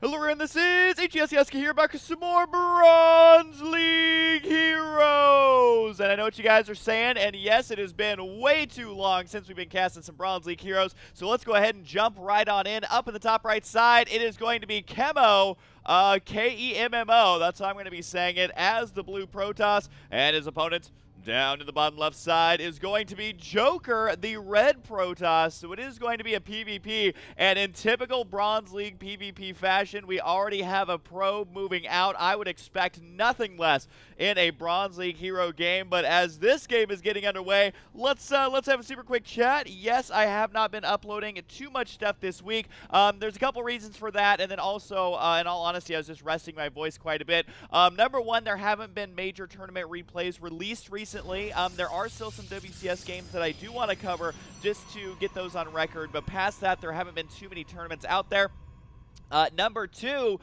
Hello everyone, this is HuskyStarcraft here, back with some more Bronze League Heroes! And I know what you guys are saying, and yes, it has been way too long since we've been casting some Bronze League Heroes, so let's go ahead and jump right on in. Up in the top right side, it is going to be Kemmo, K-E-M-M-O, that's how I'm going to be saying it, as the blue Protoss, and his opponent down in the bottom left side is going to be Joker, the red Protoss. So it is going to be a PvP, and in typical Bronze League PvP fashion, we already have a probe moving out. I would expect nothing less in a Bronze League hero game, but as this game is getting underway, let's have a super quick chat. Yes, I have not been uploading too much stuff this week. There's a couple reasons for that, and then also, in all honesty, I was just resting my voice quite a bit. Number one, there haven't been major tournament replays released recently. There are still some WCS games that I do want to cover just to get those on record, but past that, there haven't been too many tournaments out there. Number two,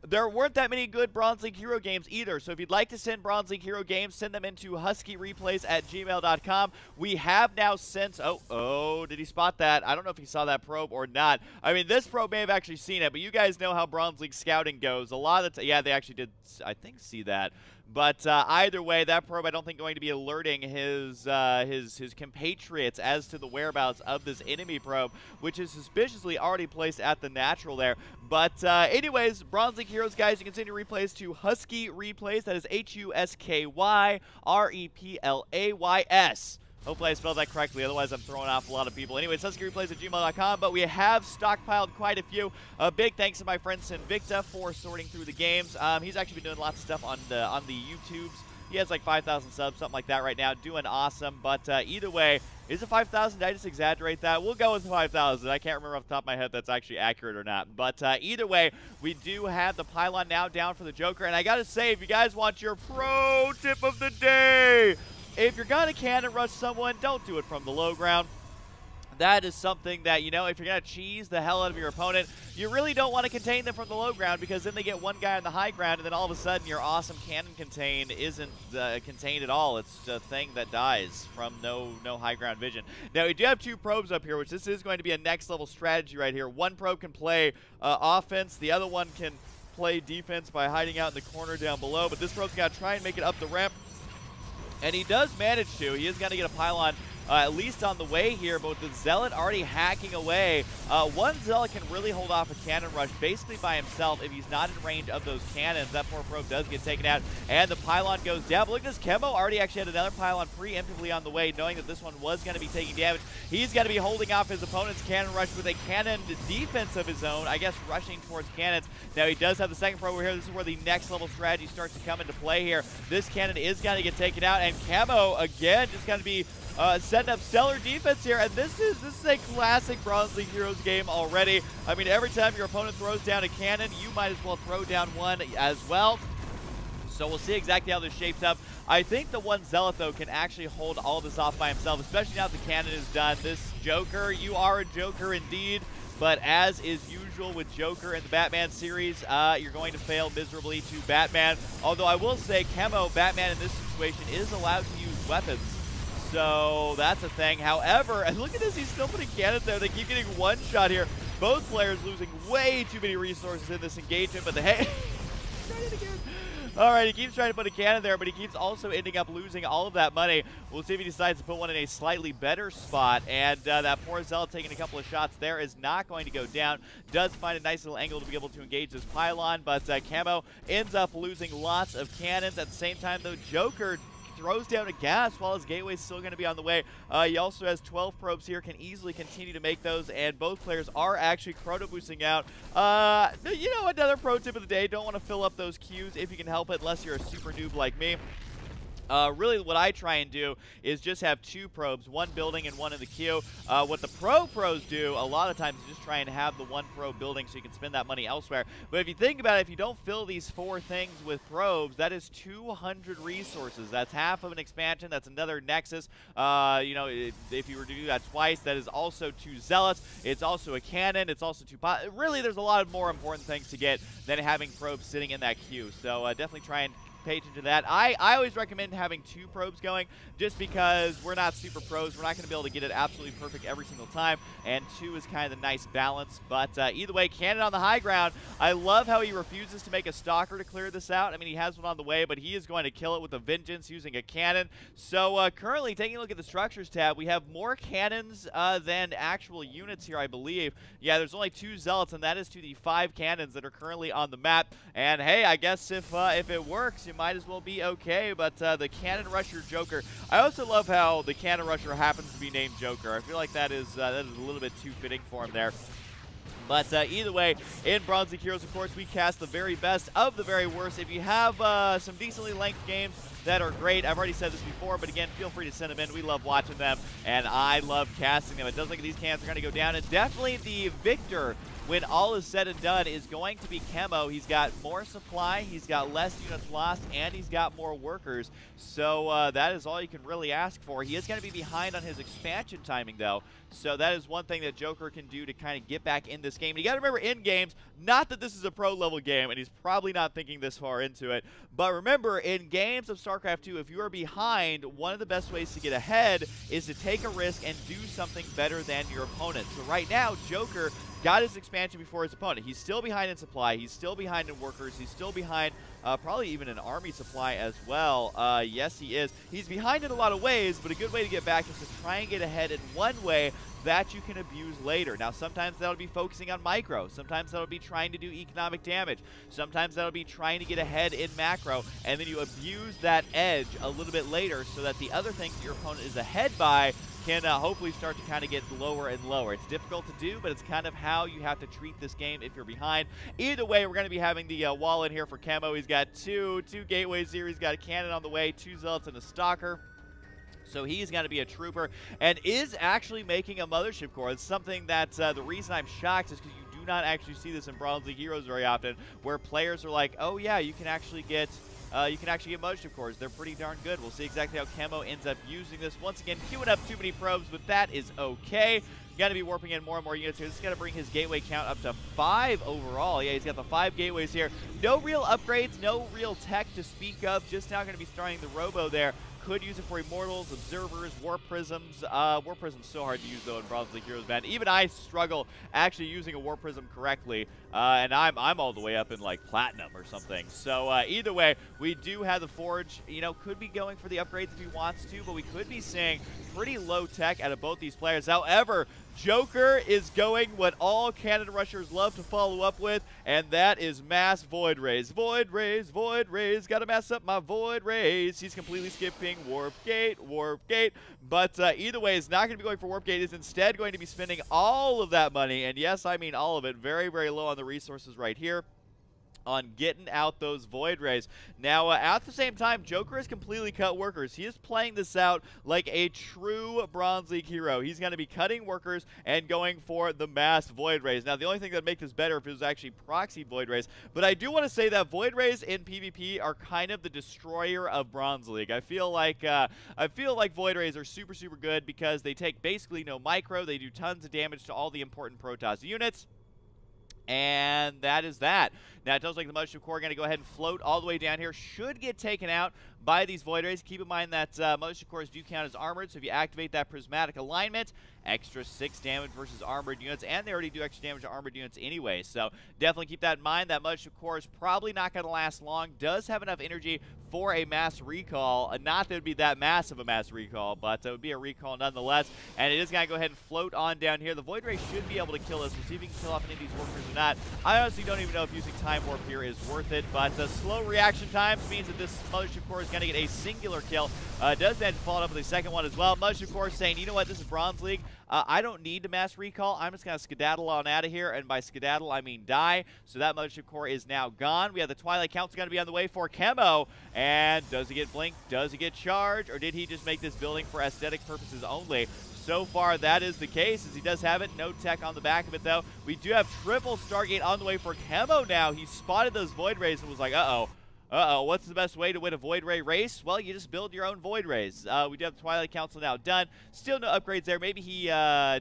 there weren't that many good Bronze League Hero games either, so if you'd like to send Bronze League Hero games, send them into huskyreplays@gmail.com. We have now sent, oh, did he spot that? I don't know if he saw that probe or not. I mean, this probe may have actually seen it, but you guys know how Bronze League scouting goes. A lot of the yeah, they actually did, I think, see that. But either way, that probe I don't think going to be alerting his compatriots as to the whereabouts of this enemy probe, which is suspiciously already placed at the natural there. But anyways, Bronze League Heroes, guys, you can send your replays to Husky Replays. That is HuskyReplays. Hopefully I spelled that correctly, otherwise I'm throwing off a lot of people. Anyways, HuskyReplays@gmail.com, but we have stockpiled quite a few. A big thanks to my friend Sinvicta for sorting through the games. He's actually been doing lots of stuff on the YouTubes. He has like 5,000 subs, something like that right now, doing awesome. But either way, is it 5,000? Did I just exaggerate that? We'll go with 5,000. I can't remember off the top of my head if that's actually accurate or not. But either way, we do have the pylon now down for the Joker. And I gotta say, if you guys want your pro tip of the day, if you're going to cannon rush someone, don't do it from the low ground. That is something that, you know, if you're going to cheese the hell out of your opponent, you really don't want to contain them from the low ground, because then they get one guy on the high ground, and then all of a sudden your awesome cannon contain isn't contained at all. It's a thing that dies from no high ground vision. Now, we do have two probes up here, which this is going to be a next level strategy right here. One probe can play offense. The other one can play defense by hiding out in the corner down below, but this probe's got to try and make it up the ramp. And he does manage to. He is going to get a pylon at least on the way here, but with the Zealot already hacking away, one Zealot can really hold off a cannon rush basically by himself if he's not in range of those cannons. That poor probe does get taken out, and the pylon goes down. But look at this, Kemmo already actually had another pylon preemptively on the way, knowing that this one was going to be taking damage. He's going to be holding off his opponent's cannon rush with a cannon defense of his own, I guess rushing towards cannons. Now he does have the second probe over here. This is where the next level strategy starts to come into play here. This cannon is going to get taken out, and Kemmo, again, just going to be setting up stellar defense here, and this is a classic Bronze League Heroes game already. I mean, every time your opponent throws down a cannon, you might as well throw down one as well. So we'll see exactly how this shapes up. I think the one Zealot, though, can actually hold all this off by himself, especially now that the cannon is done. This Joker, you are a Joker indeed. But as is usual with Joker in the Batman series, you're going to fail miserably to Batman. Although I will say, Kemmo, Batman in this situation, is allowed to use weapons. So that's a thing. However, and look at this, he's still putting cannons there. They keep getting one shot here. Both players losing way too many resources in this engagement, but the hey, tried it again. All right, he keeps trying to put a cannon there, but he keeps also ending up losing all of that money. We'll see if he decides to put one in a slightly better spot, and that poor Zealot taking a couple of shots there is not going to go down. Does find a nice little angle to be able to engage this pylon, but Kemmo ends up losing lots of cannons. At the same time, though, Joker throws down a gas while his gateway is still going to be on the way. He also has 12 probes here, can easily continue to make those, and both players are actually chrono boosting out. You know, another pro tip of the day, don't want to fill up those queues if you can help it, unless you're a super noob like me. Really, what I try and do is just have two probes, one building and one in the queue. What the pros do a lot of times is just try and have the one probe building so you can spend that money elsewhere. But if you think about it, if you don't fill these four things with probes, that is 200 resources. That's half of an expansion. That's another Nexus. You know, if you were to do that twice, that is also two Zealots. It's also a cannon. It's also two really, there's a lot of more important things to get than having probes sitting in that queue. So definitely try and page into that. I always recommend having two probes going, just because we're not super pros. We're not going to be able to get it absolutely perfect every single time, and two is kind of the nice balance. But either way, cannon on the high ground. I love how he refuses to make a stalker to clear this out. I mean, he has one on the way, but he is going to kill it with a vengeance using a cannon. So currently, taking a look at the structures tab, we have more cannons than actual units here, I believe. Yeah, there's only 2 zealots, and that is to the 5 cannons that are currently on the map. And hey, I guess if it works, you might as well be okay. But the Cannon Rusher Joker, I also love how the Cannon Rusher happens to be named Joker. I feel like that is a little bit too fitting for him there. But either way, in Bronze League Heroes, of course, we cast the very best of the very worst. If you have some decently length games that are great, I've already said this before, but again, feel free to send them in. We love watching them, and I love casting them. It does look like these cans are going to go down, and definitely the victor, when all is said and done, is going to be Kemmo. He's got more supply, he's got less units lost, and he's got more workers. So that is all you can really ask for. He is going to be behind on his expansion timing, though. So that is one thing that Joker can do to kind of get back in this game. And you got to remember, in games, not that this is a pro-level game, and he's probably not thinking this far into it, but remember, in games of StarCraft 2, if you are behind, one of the best ways to get ahead is to take a risk and do something better than your opponent. So right now, Joker got his expansion before his opponent. He's still behind in supply. He's still behind in workers. He's still behind probably even in army supply as well. Yes, he is. He's behind in a lot of ways, but a good way to get back is to try and get ahead in one way that you can abuse later. Now, sometimes that'll be focusing on micro. Sometimes that'll be trying to do economic damage. Sometimes that'll be trying to get ahead in macro, and then you abuse that edge a little bit later so that the other things your opponent is ahead by can hopefully start to kind of get lower and lower. It's difficult to do, but it's kind of how you have to treat this game if you're behind. Either way, we're going to be having the wall in here for Kemmo. He's got two gateways here. He's got a cannon on the way, 2 zealots and a stalker. So he's going to be a trooper and is actually making a mothership core. It's something that the reason I'm shocked is because you do not actually see this in Bronze League Heroes very often, where players are like, oh yeah, you can actually get mothership cores. They're pretty darn good. We'll see exactly how Kemmo ends up using this. Once again, queuing up too many probes, but that is okay. Got to be warping in more and more units here. This is going to bring his gateway count up to 5 overall. Yeah, he's got the 5 gateways here. No real upgrades, no real tech to speak of. Just now going to be starting the robo there. Could use it for Immortals, Observers, Warp Prisms. Warp Prism's so hard to use, though, in Bronze League Heroes, man. Even I struggle actually using a Warp Prism correctly, and I'm all the way up in, like, Platinum or something. So, either way, we do have the Forge. You know, could be going for the upgrades if he wants to, but we could be seeing pretty low tech out of both these players. However, Joker is going what all Cannon Rushers love to follow up with, and that is mass Void Rays. Void Rays, Void Rays, gotta mass up my Void Rays. He's completely skipping Warp Gate, but either way, is not going to be going for Warp Gate. Is instead going to be spending all of that money, and yes, I mean all of it, very, very low on the resources right here, on getting out those Void Rays. Now, at the same time, Joker has completely cut workers. He is playing this out like a true Bronze League hero. He's going to be cutting workers and going for the mass Void Rays. Now, the only thing that would make this better if it was actually proxy Void Rays, but I do want to say that Void Rays in PvP are kind of the destroyer of Bronze League. I feel like Void Rays are super, super good because they take basically no micro. They do tons of damage to all the important Protoss units. And that is that. Now, it does look like the Mothership Core are going to go ahead and float all the way down here. Should get taken out by these Void Rays. Keep in mind that Mothership Cores do count as armored, so if you activate that prismatic alignment, extra 6 damage versus armored units, and they already do extra damage to armored units anyway. So definitely keep that in mind. That Mothership Core is probably not going to last long. Does have enough energy for a mass recall. Not that it would be that massive a mass recall, but it would be a recall nonetheless. And it is going to go ahead and float on down here. The Void Ray should be able to kill us. We'll see if we can kill off any of these workers or not. I honestly don't even know if using Time Warp here is worth it, but the slow reaction times means that this Mothership Core is going to get a singular kill. Does manage to follow up with a second one as well. Mothership Core saying, you know what, this is Bronze League. I don't need to mass recall. I'm just going to skedaddle on out of here, and by skedaddle, I mean die. So that Mothership Core is now gone. We have the Twilight Council going to be on the way for Kemmo. And does he get Blink? Does he get Charge? Or did he just make this building for aesthetic purposes only? So far, that is the case, as he does have it. No tech on the back of it, though. We do have triple Stargate on the way for Kemmo now. He spotted those Void Rays and was like, uh-oh. What's the best way to win a Void Ray race? Well, you just build your own Void Rays. We do have the Twilight Council now done. Still no upgrades there. Maybe he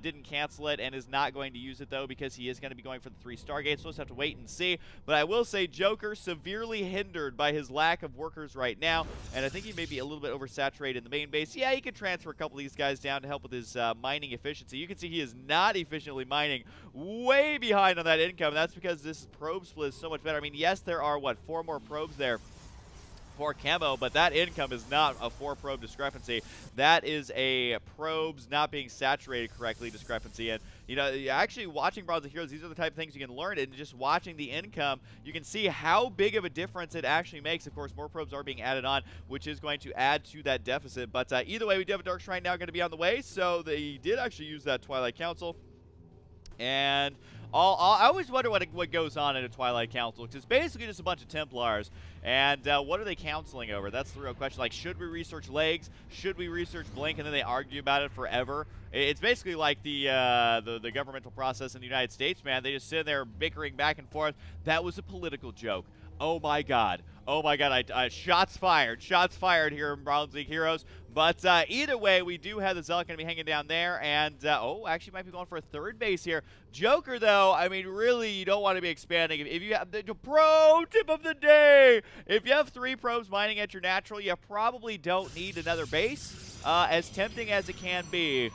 didn't cancel it and is not going to use it, though, because he is going to be going for the 3 Stargates. So we'll just have to wait and see. But I will say Joker severely hindered by his lack of workers right now, and I think he may be a little bit oversaturated in the main base. Yeah, he could transfer a couple of these guys down to help with his mining efficiency. You can see he is not efficiently mining, way behind on that income. That's because this probe split is so much better. I mean, yes, there are, what, 4 more probes there for Kemmo, but that income is not a 4-probe discrepancy. That is a probes not being saturated correctly discrepancy. And, you know, actually watching Bronze League Heroes, these are the type of things you can learn, and just watching the income, you can see how big of a difference it actually makes. Of course, more probes are being added on, which is going to add to that deficit. But either way, we do have a Dark Shrine now going to be on the way, so they did actually use that Twilight Council. And I always wonder what goes on in a Twilight Council, because it's basically just a bunch of Templars. And what are they counseling over? That's the real question. Like, should we research legs? Should we research Blink? And then they argue about it forever. It's basically like the governmental process in the United States, man. They just sit there bickering back and forth. That was a political joke. Oh my god. Oh my god, shots fired. Shots fired here in Bronze League Heroes. But either way, we do have the Zealot going to be hanging down there. And, actually might be going for a 3rd base here. Joker, though, I mean, really, you don't want to be expanding. If you have the pro tip of the day, if you have 3 probes mining at your natural, you probably don't need another base. As tempting as it can be,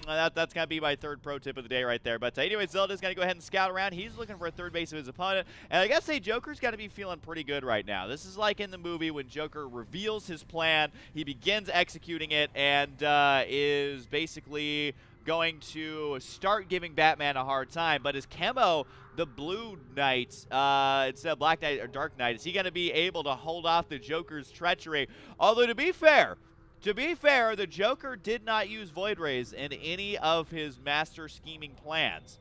that's going to be my 3rd pro tip of the day right there. But anyway, Zelda's going to go ahead and scout around. He's looking for a 3rd base of his opponent. And I got to say, Joker's got to be feeling pretty good right now. This is like in the movie when Joker reveals his plan. He begins executing it and is basically going to start giving Batman a hard time. But is Kemmo, the Blue Knight, instead of Black Knight or Dark Knight, is he going to be able to hold off the Joker's treachery? Although, to be fair, the Joker did not use Void Rays in any of his master scheming plans.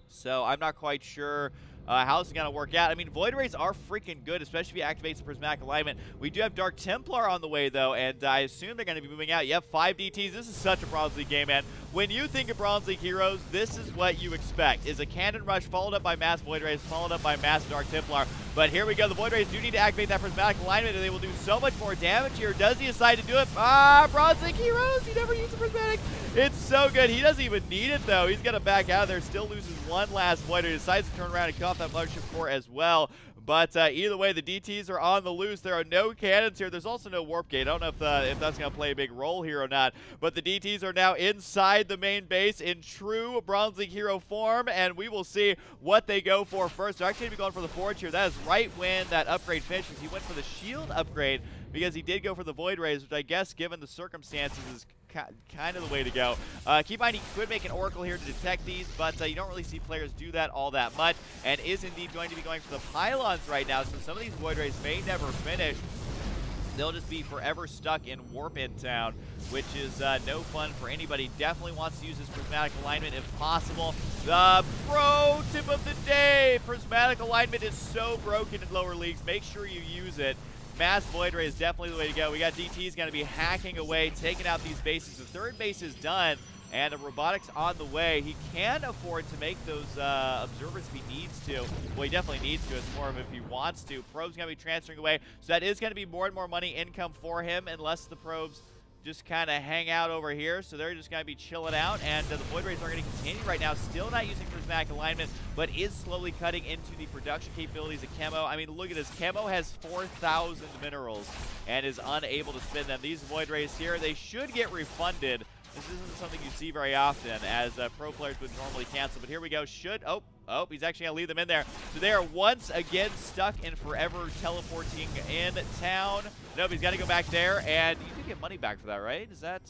So I'm not quite sure how this is going to work out. I mean, Void Rays are freaking good, especially if he activates the Prismatic Alignment. We do have Dark Templar on the way, though, and I assume they're going to be moving out. Yep, 5 DTs. This is such a Bronze League game, man. When you think of Bronze League Heroes, this is what you expect, is a Cannon Rush followed up by Mass Void Rays, followed up by Mass Dark Templar. But here we go. The Void Rays do need to activate that Prismatic Alignment, and they will do so much more damage here. Does he decide to do it? Bronze League Heroes, he never used the Prismatic. It's so good. He doesn't even need it, though. He's going to back out of there, still loses 1 last Void Ray. Decides to turn around and kill off that Mothership Core as well. But either way, the DTs are on the loose. There are no cannons here. There's also no Warp Gate. I don't know if that's going to play a big role here or not. But the DTs are now inside the main base in true Bronze League Hero form, and we will see what they go for first. They're actually going to be going for the Forge here. That is right when that upgrade finishes. He went for the shield upgrade because he did go for the Void Rays, which I guess, given the circumstances, is kind of the way to go. Keep in mind, he could make an Oracle here to detect these, but you don't really see players do that all that much, and is indeed going to be going for the pylons right now, so some of these Void Rays may never finish. They'll just be forever stuck in Warp in Town, which is no fun for anybody. Definitely wants to use this Prismatic Alignment if possible. The pro tip of the day! Prismatic Alignment is so broken in lower leagues. Make sure you use it. Mass Void Ray is definitely the way to go. We got DT's going to be hacking away, taking out these bases. The 3rd base is done, and a Robotics on the way. He can afford to make those observers if he needs to. Well, he definitely needs to. It's more of if he wants to. Probes going to be transferring away, so that is going to be more and more money income for him, unless the probes just kind of hang out over here. So they're just going to be chilling out, and the Void Rays are going to continue right now. Still not using Prismatic Alignment, but is slowly cutting into the production capabilities of Kemmo. I mean, look at this. Kemmo has 4,000 minerals and is unable to spend them. These Void Rays here, they should get refunded. This isn't something you see very often, as pro players would normally cancel. But here we go. Oh, he's actually going to leave them in there. So they are once again stuck in forever teleporting in town. Nope, he's got to go back there, and you do get money back for that, right? Is that...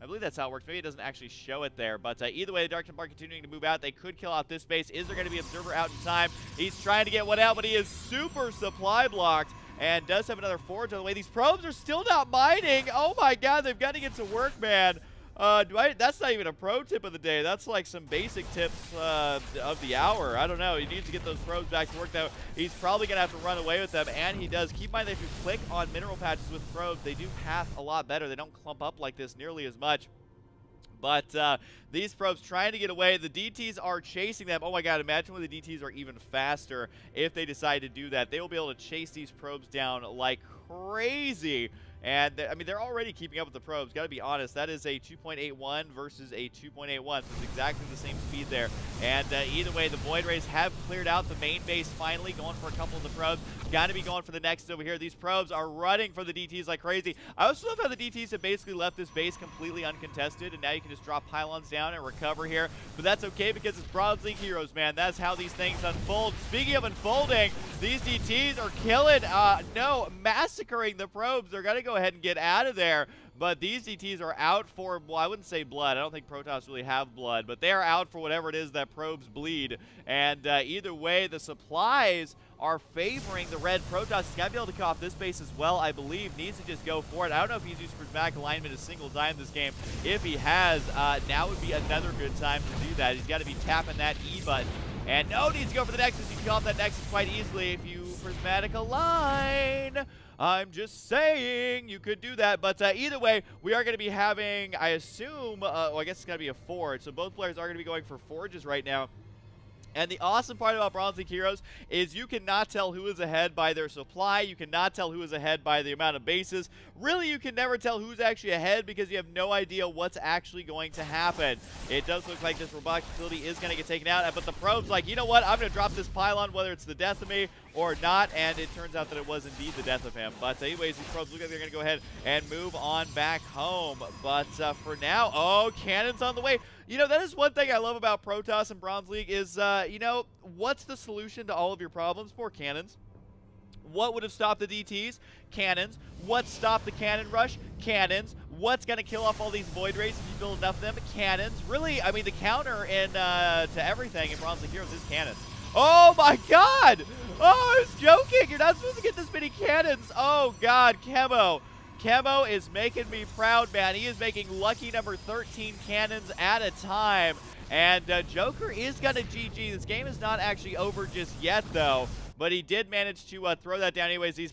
I believe that's how it works. Maybe it doesn't actually show it there. But either way, the Dark Templar continuing to move out. They could kill out this base. Is there going to be Observer out in time? He's trying to get one out, but he is super supply blocked. And does have another Forge on the way. These probes are still not mining. Oh my god, they've got to get to work, man. That's not even a pro tip of the day. That's like some basic tips of the hour. I don't know. He needs to get those probes back to work, though. He's probably going to have to run away with them, and he does. Keep in mind that if you click on mineral patches with probes, they do path a lot better. They don't clump up like this nearly as much. But these probes trying to get away. The DTs are chasing them. Oh my god, imagine when the DTs are even faster if they decide to do that. They will be able to chase these probes down like crazy. And, I mean, they're already keeping up with the probes. Got to be honest, that is a 2.81 versus a 2.81, so it's exactly the same speed there. And either way, the Void Rays have cleared out the main base finally, going for a couple of the probes. Got to be going for the next over here. These probes are running for the DTs like crazy. I also love how the DTs have basically left this base completely uncontested, and now you can just drop pylons down and recover here. But that's okay because it's Bronze League Heroes, man. That's how these things unfold. Speaking of unfolding, these DTs are killing, massacring the probes. They're going to go ahead and get out of there. But these DTs are out for, well, I wouldn't say blood. I don't think Protoss really have blood. But they are out for whatever it is that probes bleed. And either way, the supplies are favoring the red Protoss. He's got to be able to cut off this base as well, I believe. Needs to just go for it. I don't know if he's used prismatic alignment a single time this game. If he has, now would be another good time to do that. He's got to be tapping that E button. And no, needs to go for the Nexus. You can cut off that Nexus quite easily if you prismatic align. I'm just saying you could do that. But either way, we are going to be having, I assume, well, I guess it's going to be a forge. So both players are going to be going for forges right now. And the awesome part about Bronze League Heroes is you cannot tell who is ahead by their supply. You cannot tell who is ahead by the amount of bases. Really, you can never tell who's actually ahead because you have no idea what's actually going to happen. It does look like this robotic facility is going to get taken out, but the probe's like, you know what? I'm going to drop this pylon, whether it's the death of me or not, and it turns out that it was indeed the death of him. But anyways, these probes look like they're going to go ahead and move on back home. But for now, oh, cannons on the way. You know, that is one thing I love about Protoss and Bronze League is, you know, what's the solution to all of your problems? More cannons. What would have stopped the DTs? Cannons. What stopped the cannon rush? Cannons. What's going to kill off all these Void Rays if you build enough of them? Cannons. Really, I mean, the counter in, to everything in Bronze League Heroes is cannons. Oh my god! Oh, I was joking! You're not supposed to get this many cannons! Oh god, Kemmo. Kemmo is making me proud, man. He is making lucky number 13 cannons at a time. And Joker is going to GG. This game is not actually over just yet, though. But he did manage to throw that down. Anyways, these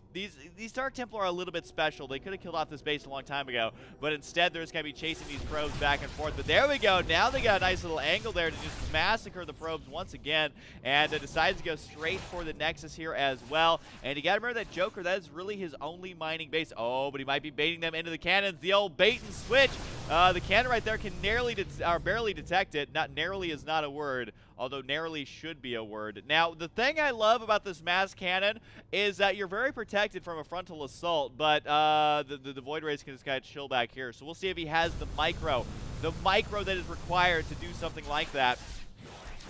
Dark Templar are a little bit special. They could have killed off this base a long time ago. But instead, they're just going to be chasing these probes back and forth. But there we go. Now they got a nice little angle there to just massacre the probes once again. And decides to go straight for the Nexus here as well. And you got to remember that Joker, that is really his only mining base. Oh, but he might be baiting them into the cannons. The old bait and switch. The cannon right there can barely detect it. Not narrowly is not a word, although narrowly should be a word. Now, the thing I love about this mass cannon is that you're very protected from a frontal assault, but the Void Rays can just kind of chill back here. So we'll see if he has the micro that is required to do something like that.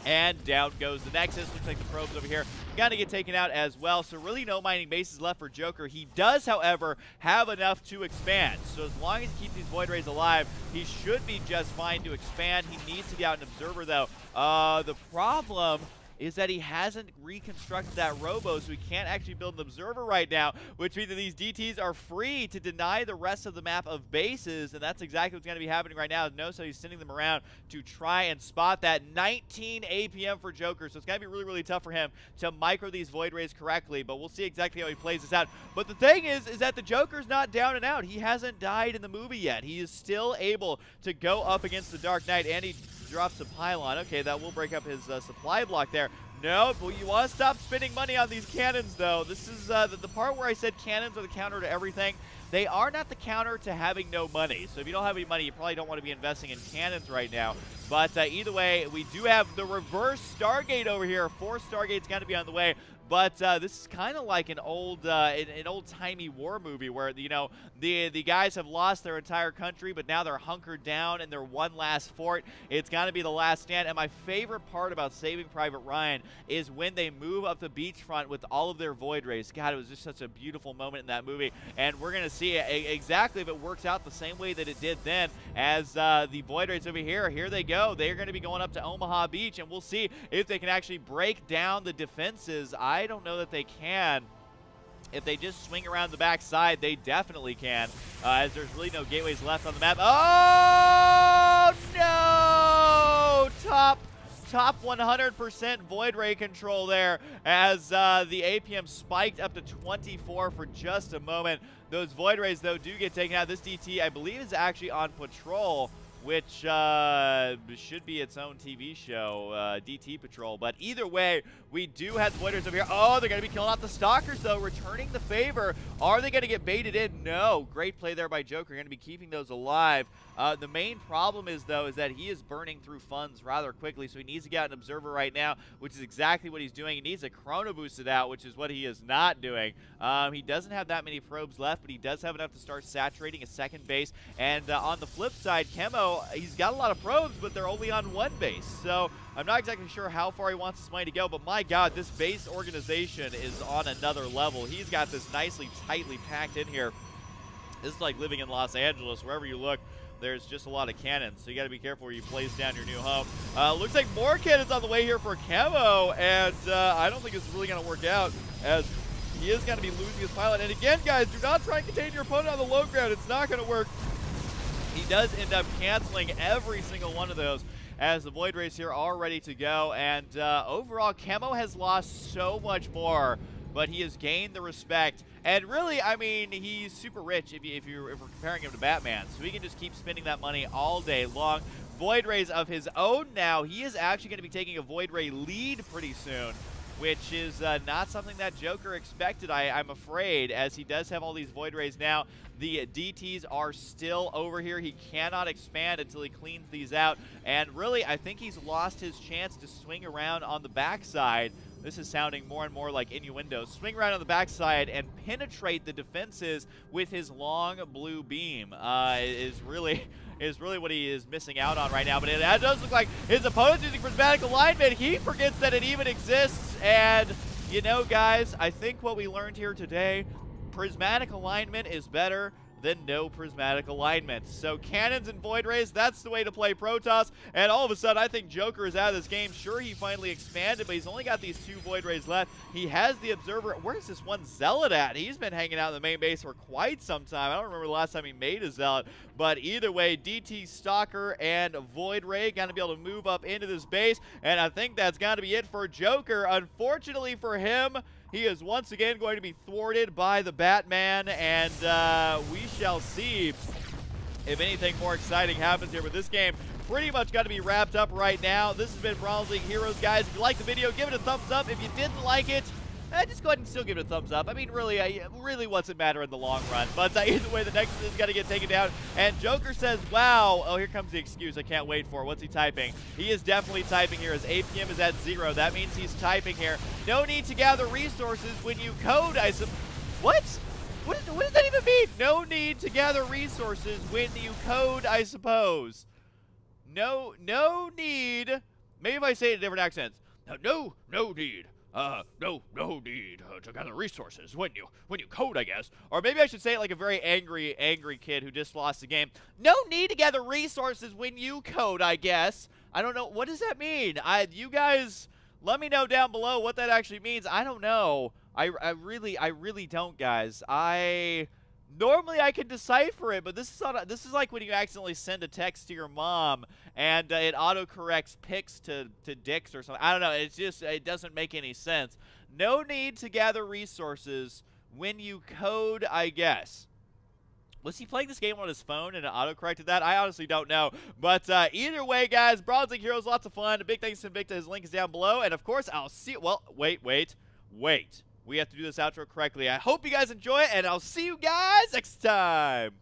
And down goes the Nexus. Looks like the probes over here got to get taken out as well. So really no mining bases left for Joker. He does, however, have enough to expand. So as long as he keeps these Void Rays alive, he should be just fine to expand. He needs to be out an Observer, though. The problem is that he hasn't reconstructed that robo, so he can't actually build an Observer right now, which means that these DTs are free to deny the rest of the map of bases, and that's exactly what's going to be happening right now. No, so he's sending them around to try and spot that. 19 APM for Joker, so it's going to be really, really tough for him to micro these Void Rays correctly, but we'll see exactly how he plays this out. But the thing is that the Joker's not down and out. He hasn't died in the movie yet. He is still able to go up against the Dark Knight, and he drops a pylon. Okay, that will break up his supply block there. No, but you want to stop spending money on these cannons, though. This is the part where I said cannons are the counter to everything. They are not the counter to having no money. So if you don't have any money, you probably don't want to be investing in cannons right now. But either way, we do have the reverse Stargate over here. 4 Stargates going to be on the way. But this is kind of like an old-timey war movie where, you know, the guys have lost their entire country, but now they're hunkered down in their one last fort. It's got to be the last stand. And my favorite part about Saving Private Ryan is when they move up the beachfront with all of their Void Rays. God, it was just such a beautiful moment in that movie. And we're going to see exactly if it works out the same way that it did then as the Void Rays over here. Here they go. They're going to be going up to Omaha Beach, and we'll see if they can actually break down the defenses. I don't know that they can. If they just swing around the backside, they definitely can, as there's really no gateways left on the map. Oh, no! Top 100% Void Ray control there, as the APM spiked up to 24 for just a moment. Those Void Rays, though, do get taken out. This DT, I believe, is actually on patrol. which should be its own TV show, DT Patrol. But either way, we do have the Void Rays over here. Oh, they're going to be killing off the Stalkers, though, returning the favor. Are they going to get baited in? No. Great play there by Joker. Going to be keeping those alive. The main problem is, though, is that he is burning through funds rather quickly, so he needs to get an Observer right now, which is exactly what he's doing. He needs a Chrono boosted out, which is what he is not doing. He doesn't have that many probes left, but he does have enough to start saturating a second base. And on the flip side, Kemmo, he's got a lot of probes, but they're only on one base. So I'm not exactly sure how far he wants this money to go, but my God, this base organization is on another level. He's got this nicely, tightly packed in here. This is like living in Los Angeles. Wherever you look, there's just a lot of cannons, so you got to be careful where you place down your new home. Looks like more cannons on the way here for Kemmo, and I don't think it's really going to work out, as he is going to be losing his pilot. And again, guys, do not try and contain your opponent on the low ground. It's not going to work. He does end up canceling every single one of those, as the Void Rays here are ready to go. And overall, Kemmo has lost so much more, but he has gained the respect. And really, I mean, he's super rich if we're comparing him to Batman. So he can just keep spending that money all day long. Void Rays of his own now. He is actually going to be taking a Void Ray lead pretty soon, which is not something that Joker expected, I'm afraid, as he does have all these Void Rays now. The DTs are still over here. He cannot expand until he cleans these out. And really, I think he's lost his chance to swing around on the backside. This is sounding more and more like innuendo. Swing around on the backside and penetrate the defenses with his long blue beam is really what he is missing out on right now. But it does look like his opponent's using prismatic alignment. He forgets that it even exists. And, you know, guys, I think what we learned here today, prismatic alignment is better than no prismatic alignment. So cannons and Void Rays, that's the way to play Protoss. And all of a sudden, I think Joker is out of this game. Sure, he finally expanded, but he's only got these 2 Void Rays left. He has the Observer. Where's this one Zealot at? He's been hanging out in the main base for quite some time. I don't remember the last time he made a Zealot. But either way, DT Stalker and Void Ray going to be able to move up into this base. And I think that's going to be it for Joker. Unfortunately for him, he is once again going to be thwarted by the Batman, and we shall see if anything more exciting happens here. But this game pretty much got to be wrapped up right now. This has been Bronze League Heroes, guys. If you liked the video, give it a thumbs up. If you didn't like it, just go ahead and still give it a thumbs up. I mean, really what's it matter in the long run? But either way, the next one is going to get taken down. And Joker says, wow. Oh, here comes the excuse I can't wait for. What's he typing? He is definitely typing here. His APM is at 0. That means he's typing here. No need to gather resources when you code, What? What does that even mean? No need to gather resources when you code, I suppose. No need. Maybe if I say it in different accents. No need. No need to gather resources when you code, I guess. Or maybe I should say it like a very angry kid who just lost the game. No need to gather resources when you code, I guess. I don't know. What does that mean? You guys, let me know down below what that actually means. I don't know. I really don't, guys. Normally I can decipher it, but this is like when you accidentally send a text to your mom and it autocorrects pics to dicks or something. I don't know. It's just, it doesn't make any sense. No need to gather resources when you code, I guess. Was he playing this game on his phone and it autocorrected that? I honestly don't know. But either way, guys, Bronze League Heroes, lots of fun. A big thanks to Invicta. His link is down below. And of course, I'll see you. Well, wait. We have to do this outro correctly. I hope you guys enjoy it, and I'll see you guys next time.